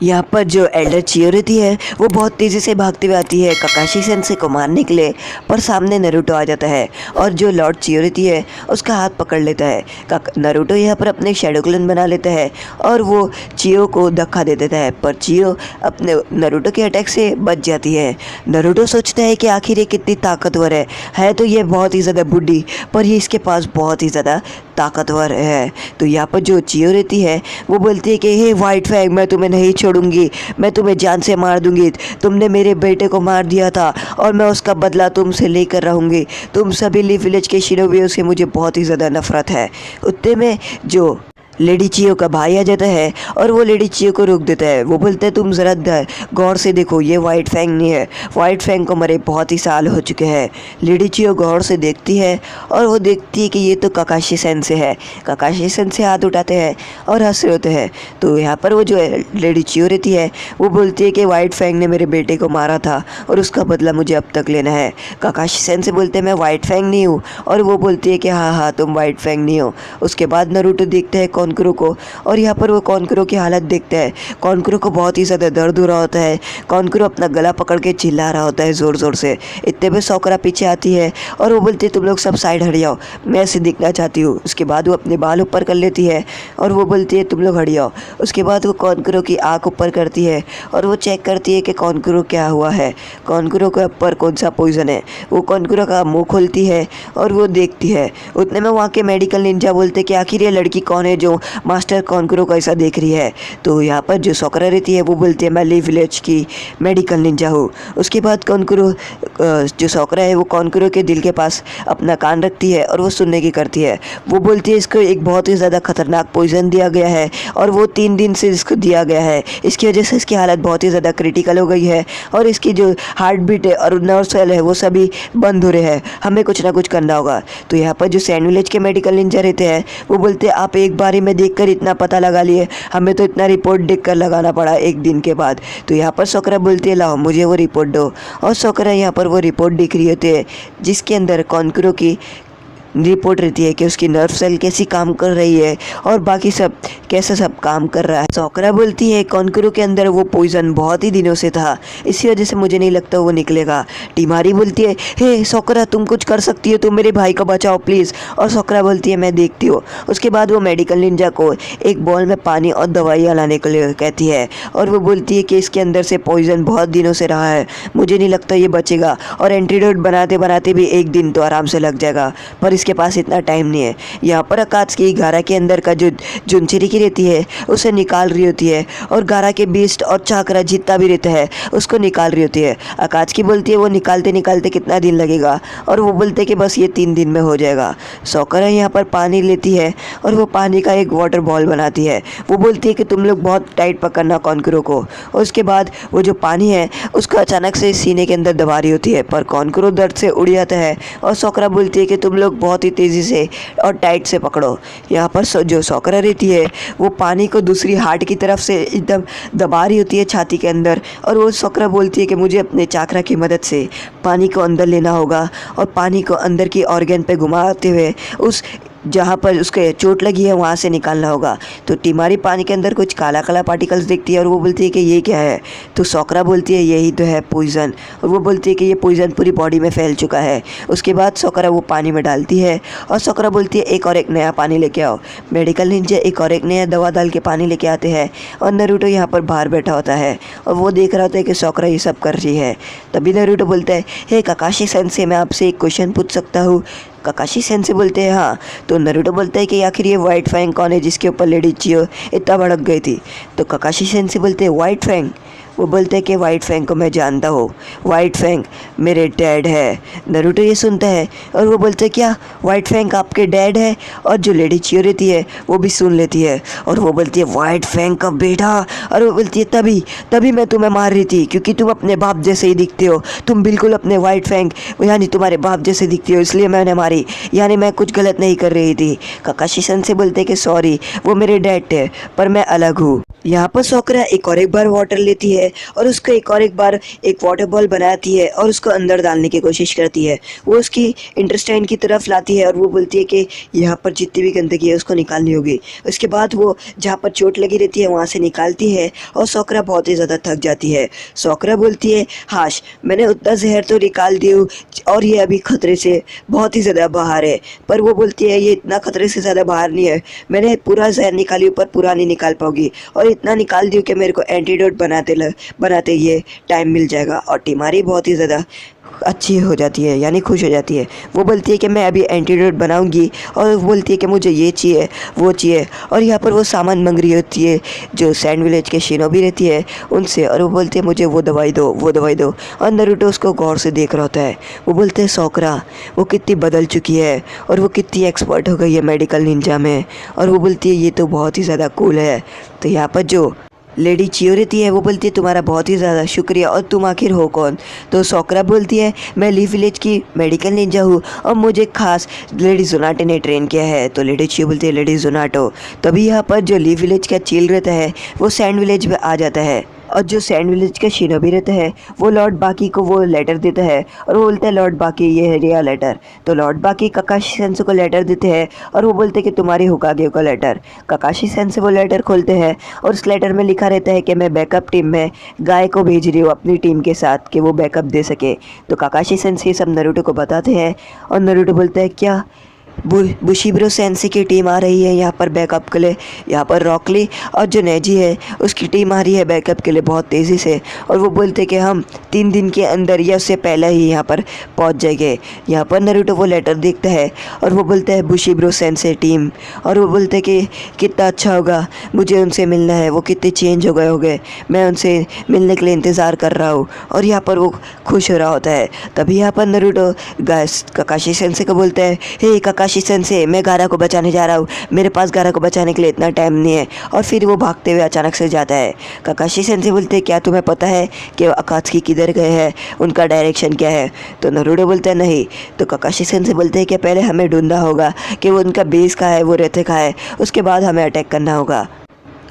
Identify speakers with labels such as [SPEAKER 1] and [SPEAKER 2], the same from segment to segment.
[SPEAKER 1] यहाँ पर जो एल्डर चियो रहती है वो बहुत तेज़ी से भागते हुए आती है काकाशी सेंसे को मारने के लिए, पर सामने नरूटो आ जाता है और जो लॉर्ड चियो रहती है उसका हाथ पकड़ लेता है। नरूटो यहाँ पर अपने शैडो क्लोन बना लेता है और वो चियो को धक्का दे देता है, पर चियो अपने नरूटो के अटैक से बच जाती है। नरूटो सोचता है कि आखिर ये कितनी ताकतवर है तो ये बहुत ही ज़्यादा बुढ़ी, पर ये इसके पास बहुत ही ज़्यादा ताकतवर है। तो यहाँ पर जो चियो रहती है वो बोलती है कि हे वाइट फैंग, मैं तुम्हें नहीं छोड़ूंगी, मैं तुम्हें जान से मार दूंगी। तुमने मेरे बेटे को मार दिया था और मैं उसका बदला तुमसे लेकर रहूंगी। तुम सभी लीफ विलेज के शिनोबियों से मुझे बहुत ही ज़्यादा नफरत है। उतने में जो लेडी चियो का भाई आ जाता है और वो लेडी चियो को रोक देता है। वो बोलता है तुम ज़रा गौर से देखो, ये वाइट फैंग नहीं है, वाइट फैंग को मरे बहुत ही साल हो चुके हैं। लेडी चियो गौर से देखती है और वो देखती है कि ये तो काकाशी सेंसे है। काकाशी सेंसे हाथ उठाते हैं और हंस रहे होते हैं। तो यहाँ पर वो जो लेडी चियो रहती है वो बोलती है कि वाइट फैंग ने मेरे बेटे को मारा था और उसका बदला मुझे अब तक लेना है। काकाशी सेंसे बोलते हैं मैं वाइट फैंग नहीं हूँ, और वो बोलती है कि हाँ हाँ तुम वाइट फैंग नहीं हो। उसके बाद नारुतो देखते हैं कॉनकुरो को, और यहाँ पर वो कॉनकुरो की हालत देखते हैं। कॉनकुरो को बहुत ही ज़्यादा दर्द हो रहा होता है। कॉनकुरो अपना गला पकड़ के चिल्ला रहा होता है ज़ोर ज़ोर से। इतने में सोकरा पीछे आती है और वो बोलती है तुम लोग सब साइड हट जाओ, मैं ऐसे दिखना चाहती हूँ। उसके बाद वो अपने बाल ऊपर कर लेती है और वो बोलती है तुम लोग हट जाओ। उसके बाद वो कॉनकुरो की आँख ऊपर करती है और वो चेक करती है कि कॉनकुरो क्या हुआ है, कॉनकुरो के ऊपर कौन सा पॉइज़न है। वो कॉनकुरो का मुँह खोलती है और वो देखती है। उतने में वहाँ के मेडिकल निंजा बोलते कि आखिर ये लड़की कौन है जो मास्टर कॉनकुरो को ऐसा देख रही है। तो यहाँ पर जो सोकरा रहती है वो बोलती है मैं लीफ विलेज की मेडिकल निंजा हूँ। उसके बाद कॉनकुरो जो सोकरा है वो कॉनकुरो के दिल के पास अपना कान रखती है और वो सुनने की करती है। वो बोलती है इसको एक बहुत ही ज़्यादा खतरनाक पॉइज़न दिया गया है और वो 3 दिन से इसको दिया गया है। इसकी वजह से इसकी हालत बहुत ही ज़्यादा क्रिटिकल हो गई है और इसकी जो हार्ट बीट है और नर्व सेल है वो सभी बंद हो रहे हैं। हमें कुछ ना कुछ करना होगा। तो यहाँ पर जो सैंड विलेज के मेडिकल निंजा रहते हैं वो बोलते हैं आप एक बारी में देखकर इतना पता लगा लिए, हमें तो इतना रिपोर्ट देखकर लगाना पड़ा एक दिन के बाद। तो यहाँ पर सोकरा बोलती है लाओ मुझे वो रिपोर्ट दो, और सोकरा यहाँ पर वो रिपोर्ट दिख रही होती है जिसके अंदर कॉनकुरो की रिपोर्ट रहती है कि उसकी नर्व सेल कैसी काम कर रही है और बाकी सब कैसे सब काम कर रहा है। सोकरा बोलती है कॉनकुरो के अंदर वो पॉइज़न बहुत ही दिनों से था, इसी वजह से मुझे नहीं लगता वो निकलेगा। टिमारी बोलती है हे सोकरा तुम कुछ कर सकती हो, तुम मेरे भाई को बचाओ प्लीज़। और सोकरा बोलती है मैं देखती हूँ। उसके बाद वो मेडिकल निंजा को एक बॉल में पानी और दवाइयाँ लाने के लिए कहती है और वो बोलती है कि इसके अंदर से पॉइज़न बहुत दिनों से रहा है, मुझे नहीं लगता ये बचेगा और एंटीडोट बनाते बनाते भी एक दिन तो आराम से लग जाएगा, पर इसके पास इतना टाइम नहीं है। यहाँ पर अकात्सुकी गारा के अंदर का जो जुनचिरी रहती है उसे निकाल रही होती है और गारा के बीस्ट और चाकरा जितना भी रहता है उसको निकाल रही होती है। अकात्सुकी बोलती है वो निकालते निकालते कितना दिन लगेगा, और वो बोलते हैं कि बस ये 3 दिन में हो जाएगा। सोकरा यहाँ पर पानी लेती है और वो पानी का एक वाटर बॉल बनाती है। वो बोलती है कि तुम लोग बहुत टाइट पकड़ना कॉनकुरो को। और उसके बाद वो जो पानी है उसको अचानक से सीने के अंदर दबा रही होती है, पर कॉनकुरो दर्द से उड़ जाता है और सोकरा बोलती है कि तुम लोग बहुत ही तेज़ी से और टाइट से पकड़ो। यहाँ पर जो सोकरा रहती है वो पानी को दूसरी हार्ट की तरफ से एकदम दबा रही होती है छाती के अंदर, और वो सोकरा बोलती है कि मुझे अपने चाकरा की मदद से पानी को अंदर लेना होगा और पानी को अंदर की ऑर्गन पे घुमाते हुए उस जहाँ पर उसके चोट लगी है वहाँ से निकालना होगा। तो टिमारी पानी के अंदर कुछ काला काला पार्टिकल्स देखती है और वो बोलती है कि ये क्या है। तो सोकरा बोलती है यही तो है पॉइज़न, और वो बोलती है कि ये पॉइज़न पूरी बॉडी में फैल चुका है। उसके बाद सोकरा वो पानी में डालती है और सोकरा बोलती है एक और एक नया पानी लेके आओ। मेडिकल निंजा एक और एक नया दवा डाल के पानी लेके आते हैं और नारुतो यहाँ पर बाहर बैठा होता है और वो देख रहा होता है कि सोकरा ये सब कर रही है। तभी नारुतो बोलता है हे काकाशी सेंसे, मैं आपसे एक क्वेश्चन पूछ सकता हूँ। काकाशी सेंसे बोलते हैं हाँ। तो नारुतो बोलता है कि आखिर ये वाइट फैंग कौन है जिसके ऊपर लेडी चियो इतना भड़क गई थी। तो काकाशी सेंसे बोलते हैं वाइट फैंग। वो बोलते हैं कि वाइट फैंग को मैं जानता हूँ, वाइट फैंग मेरे डैड है। नारुतो ये सुनता है और वो बोलते हैं क्या वाइट फैंग आपके डैड है। और जो लेडी चियो रहती है वो भी सुन लेती है और वो बोलती है वाइट फैंग का बेटा। और वो बोलती है तभी तभी मैं तुम्हें मार रही थी क्योंकि तुम अपने बाप जैसे ही दिखते हो, तुम बिल्कुल अपने वाइट फैंग यानी तुम्हारे बाप जैसे दिखते हो, इसलिए मैंने मारी, यानी मैं कुछ गलत नहीं कर रही थी। काकाशी सेंसे बोलते हैं कि सॉरी वो मेरे डैड थे पर मैं अलग हूँ। यहाँ पर सोकरा एक और एक बार वाटर लेती है है और उसको एक बार एक वाटर बॉल बनाती है और उसको अंदर डालने की कोशिश करती है। वो उसकी इंटेस्टाइन की तरफ लाती है और वो बोलती है कि यहाँ पर जितनी भी गंदगी है उसको निकालनी होगी। उसके बाद वो जहाँ पर चोट लगी रहती है वहाँ से निकालती है और सोकरा बहुत ही ज़्यादा थक जाती है। सोकरा बोलती है, हाश मैंने उतना जहर तो निकाल दी हूँ और ये अभी खतरे से बहुत ही ज़्यादा बाहर है। पर वो बोलती है ये इतना खतरे से ज़्यादा बाहर नहीं है, मैंने पूरा जहर निकाली पर पूरा नहीं निकाल पाऊंगी और इतना निकाल दी कि मेरे को एंटीडोट बनाते ये टाइम मिल जाएगा। और टिमारी बहुत ही ज़्यादा अच्छी हो जाती है यानी खुश हो जाती है। वो बोलती है कि मैं अभी एंटीडोट बनाऊंगी और वो बोलती है कि मुझे ये चाहिए वो चाहिए और यहाँ पर वो सामान मांग रही होती है जो सैंड विलेज के शिनोबी रहती है उनसे, और वो बोलती है मुझे वो दवाई दो और नरूटो उसको गौर से देख रहा होता है। वो बोलते हैं सोकरा वो कितनी बदल चुकी है और वो कितनी एक्सपर्ट हो गई है मेडिकल निंजा में, और वो बोलती है ये तो बहुत ही ज़्यादा कूल है। तो यहाँ पर जो लेडी चियो रहती है वो बोलती है तुम्हारा बहुत ही ज़्यादा शुक्रिया और तुम आखिर हो कौन। तो सोकरा बोलती है मैं लीफ विलेज की मेडिकल निंजा हूँ और मुझे खास लेडी जोनाटो ने ट्रेन किया है। तो लेडी चियो बोलती है लेडी जोनाटो। तभी यहाँ पर जो लीफ विलेज का चील रहता है वो सैंड विलेज में आ जाता है और जो सैंड विलेज का शिनोबी रहता है वो लॉर्ड बाकी को वो लेटर देता है और वो बोलता है लॉर्ड बाकी ये है रिया लेटर। तो लॉर्ड बाकी काकाशी सेंसे को लेटर देते हैं और वो बोलते हैं कि तुम्हारी होकागे का लेटर। काकाशी सेंसे वो लेटर खोलते हैं और उस लेटर में लिखा रहता है कि मैं बैकअप टीम में गाय को भेज रही हूँ अपनी टीम के साथ कि वो बैकअप दे सके। तो काकाशी सेंसे ये सब नरूटो को बताते हैं और नरूटो बोलता है क्या बुशिब्रो सेंसे की टीम आ रही है यहाँ पर बैकअप के लिए। यहाँ पर रॉकली और जो नेजी है उसकी टीम आ रही है बैकअप के लिए बहुत तेज़ी से, और वो बोलते हैं कि हम 3 दिन के अंदर या उससे पहले ही यहाँ पर पहुँच जाएंगे। यहाँ पर नरूटो वो लेटर देखता है और वो बोलता है बुशिब्रो सेंसे टीम, और वो बोलते हैं कि कितना अच्छा होगा मुझे उनसे मिलना है, वो कितने चेंज हो गए होंगे, मैं उनसे मिलने के लिए इंतज़ार कर रहा हूँ। और यहाँ पर वो खुश हो रहा होता है। तभी यहाँ पर नरूटो काकाशी सेंसे को बोलता है हे काकाशी सेंसे मैं गारा को बचाने जा रहा हूँ, मेरे पास गारा को बचाने के लिए इतना टाइम नहीं है। और फिर वो भागते हुए अचानक से जाता है। काकाशी सेंसे बोलते हैं क्या तुम्हें पता है कि अकात्सुकी किधर गए हैं, उनका डायरेक्शन क्या है। तो नरूटो बोलता है नहीं। तो काकाशी सेंसे बोलते हैं कि पहले हमें ढूंढना होगा कि वो उनका बेस कहाँ है, वो रहते कहाँ है, उसके बाद हमें अटैक करना होगा।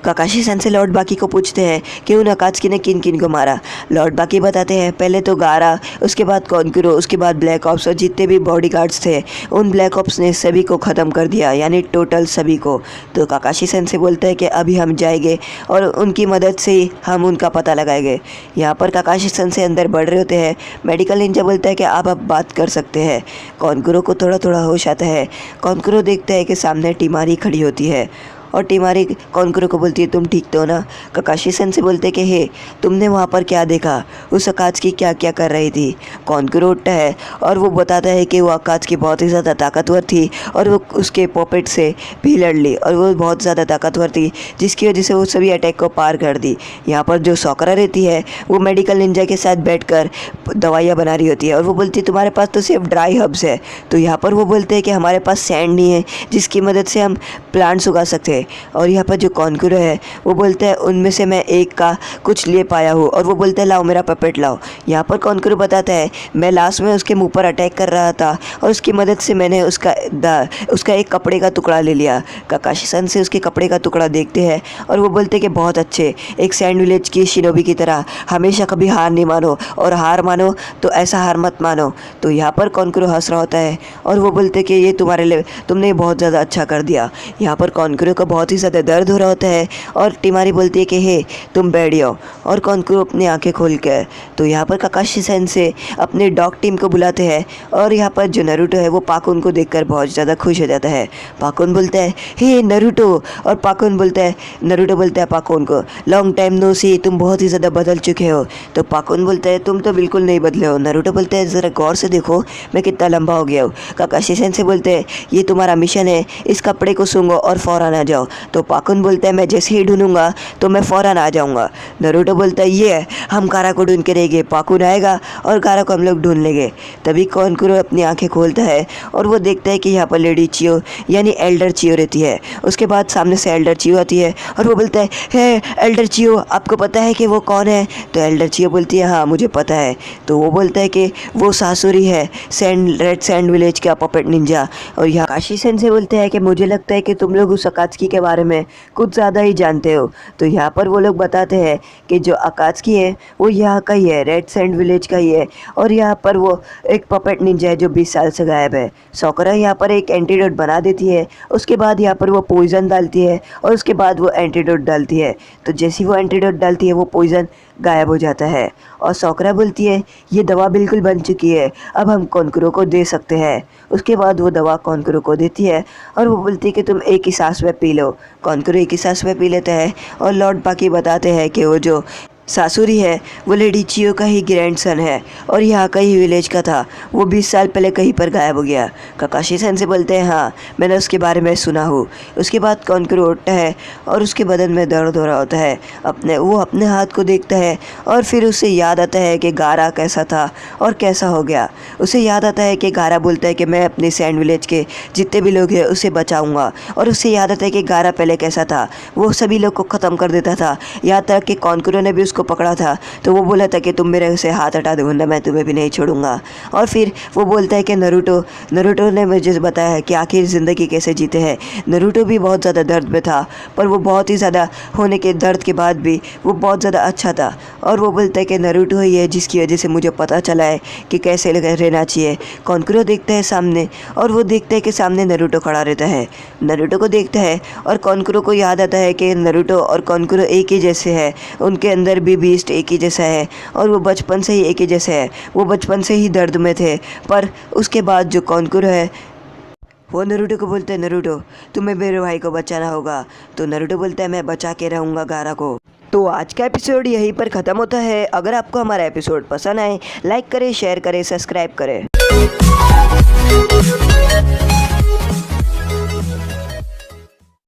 [SPEAKER 1] काकाशी सेंसे लॉर्ड बाकी को पूछते हैं कि उन अकात्सुकी ने किन किन को मारा। लॉर्ड बाकी बताते हैं पहले तो गारा, उसके बाद कॉन्क्यूरो, उसके बाद ब्लैक ऑप्स, और जितने भी बॉडीगार्ड्स थे उन ब्लैक ऑप्स ने सभी को ख़त्म कर दिया यानी टोटल सभी को। तो काकाशी सेंसे बोलते हैं कि अभी हम जाएंगे और उनकी मदद से ही हम उनका पता लगाएंगे। यहाँ पर काकाशी सेंसे अंदर बढ़ रहे होते हैं। मेडिकल निंजा बोलता है कि आप अब बात कर सकते हैं। कॉन्क्यूरो को थोड़ा थोड़ा होश आता है। कॉन्क्यूरो देखता है कि सामने टिमारी खड़ी होती है और टिमारी कॉन्क्यूरो को बोलती है तुम ठीक तो हो ना। काकाशी सेंसे बोलते कि हे तुमने वहाँ पर क्या देखा, उस अकात्सुकी क्या क्या कर रही थी। कॉन्क्यूरो उठता है और वो बताता है कि वो अकात्सुकी बहुत ही ज़्यादा ताकतवर थी और वो उसके पॉपेट से भी लड़ ली और वो बहुत ज़्यादा ताकतवर थी जिसकी वजह से वो सभी अटैक को पार कर दी। यहाँ पर जो सोकरा रहती है वो मेडिकल निंजा के साथ बैठकर दवाइयाँ बना रही होती है और वो बोलती है तुम्हारे पास तो सिर्फ ड्राई हर्ब्स है। तो यहाँ पर वो बोलते हैं कि हमारे पास सैंड नहीं है जिसकी मदद से हम प्लांट्स उगा सकते हैं। और यहाँ पर जो कॉन्क्यूरो है वो बोलता है उनमें से मैं एक का कुछ ले पाया हूँ, और वो बोलता है लाओ मेरा पपेट लाओ। यहाँ पर कॉन्क्यूरो बताता है मैं लास्ट में उसके मुंह पर अटैक कर रहा था और उसकी मदद से मैंने उसका एक कपड़े का टुकड़ा ले लिया। काकाशी सेंसे उसके कपड़े का टुकड़ा देखते हैं और वो बोलते हैं कि बहुत अच्छे, एक सैंड विलेज की शिनोबी की तरह हमेशा कभी हार नहीं मानो, और हार मानो तो ऐसा हार मत मानो। तो यहाँ पर कॉन्क्यूरो हंस रहा होता है और वो बोलते हैं कि ये तुम्हारे लिए तुमने बहुत ज़्यादा अच्छा कर दिया। यहाँ पर कॉन्क्यूरो को बहुत ही ज़्यादा दर्द हो रहा होता है और टिमारी बोलती है कि हे तुम बैठ जाओ, और कॉन्क्यूरो अपनी आंखें खोल के। तो यहाँ पर काकाशी सेंसे अपने डॉग टीम को बुलाते हैं और यहाँ पर जो नरूटो है वो पाकुन को देखकर बहुत ज़्यादा खुश हो जाता है। पाकुन बोलता है हे नरूटो, और नरूटो बोलता है पाकुन को लॉन्ग टाइम नो सी, तुम बहुत ही ज़्यादा बदल चुके हो। तो पाकुन बोलता है तुम तो बिल्कुल नहीं बदले हो। नरूटो बोलता है ज़रा गौर से देखो मैं कितना लंबा हो गया हूँ। काकाशी सेंसे बोलते हैं ये तुम्हारा मिशन है, इस कपड़े को सूंघो और फ़ौरन आ जाओ। तो पाकुन बोलता है मैं जैसे ही ढूंढूंगा तो मैं फ़ौरन आ जाऊंगा। नरूटो बोलता है ये है, हम गारा को ढूंढ के रहेंगे, पाकुन आएगा और गारा को हम लोग ढूंढ लेंगे। तभी कॉन्क्यूरो अपनी आंखें खोलता है और वो देखता है कि यहाँ पर लेडी चियो यानी एल्डर चियो रहती है। उसके बाद सामने से एल्डर चियो आती है और वो बोलता है हे एल्डर चियो आपको पता है कि वो कौन है। तो एल्डर चियो बोलती है हाँ मुझे पता है। तो वो बोलता है कि वो सासुरी है रेड सैंड विलेज का पपेट निंजा। और यहाँ काकाशी सेंसे बोलते हैं कि मुझे लगता है कि तुम लोग उस अकात्सुकी के बारे में कुछ ज़्यादा ही जानते हो। तो यहाँ पर वो लोग बताते हैं कि जो अकात्सुकी है वो यहाँ का ही है, रेड सैंड विलेज का ही है, और यहाँ पर वो एक पपेट निंजा है जो 20 साल से गायब है। साकुरा यहाँ पर एक एंटीडोट बना देती है, उसके बाद यहाँ पर वो पॉइज़न डालती है और उसके बाद वो एंटीडोट डालती है। तो जैसी वो एंटीडोट डालती है वो पॉइज़न गायब हो जाता है और साकुरा बोलती है ये दवा बिल्कुल बन चुकी है, अब हम कोनकुरो को दे सकते हैं। उसके बाद वो दवा कोनकुरो को देती है और वो बोलती है कि तुम एक ही सांस में पी लो। कोनकुरो एक ही सांस में पी लेता है और लॉर्ड बाकी बताते हैं कि वो जो सासुरी है वो लेडी चियो का ही ग्रैंडसन है और यहाँ का ही विलेज का था। वो 20 साल पहले कहीं पर गायब हो गया। ककाशी सेंसे बोलते हैं हाँ मैंने उसके बारे में सुना हूँ। उसके बाद कोनकुरो उठता है और उसके बदन में दर्द हो रहा होता है। वो अपने हाथ को देखता है और फिर उसे याद आता है कि गारा कैसा था और कैसा हो गया। उसे याद आता है कि गारा बोलता है कि मैं अपने सैंड विलेज के जितने भी लोग हैं उसे बचाऊँगा, और उसे याद आता है कि गारा पहले कैसा था, वो सभी लोग को ख़त्म कर देता था। यहाँ तक कि कोनकुरो ने भी उसको पकड़ा था तो वो बोला था कि तुम मेरे से हाथ हटा दो वरना मैं तुम्हें भी नहीं छोड़ूंगा। और फिर वो बोलता है कि नरूटो ने मुझे बताया कि आखिर ज़िंदगी कैसे जीते हैं। नरूटो भी बहुत ज़्यादा दर्द में था, पर वो बहुत ही ज़्यादा होने के दर्द के बाद भी वो बहुत ज़्यादा अच्छा था। और वो बोलता है कि नरूटो ही है जिसकी वजह से मुझे पता चला है कि कैसे रहना चाहिए। कोनकुरो देखता है सामने और वो देखता है कि सामने नरूटो खड़ा रहता है। नरूटो को देखता है और कोनकुरो को याद आता है कि नरूटो और कोनकुरो एक ही जैसे है, उनके अंदर भी बीस्ट एक ही जैसा है और वो बचपन से ही एक ही जैसे है। वो बचपन से ही दर्द में थे, पर उसके बाद जो कोनकुरो है वो नरूटो को बोलते हैं नरूटो तुम्हें मेरे भाई को बचाना होगा। तो नरूटो बोलता है मैं बचा के रहूँगा गारा को। तो आज का एपिसोड यहीं पर ख़त्म होता है। अगर आपको हमारा एपिसोड पसंद आए लाइक करें, शेयर करें, सब्सक्राइब करें।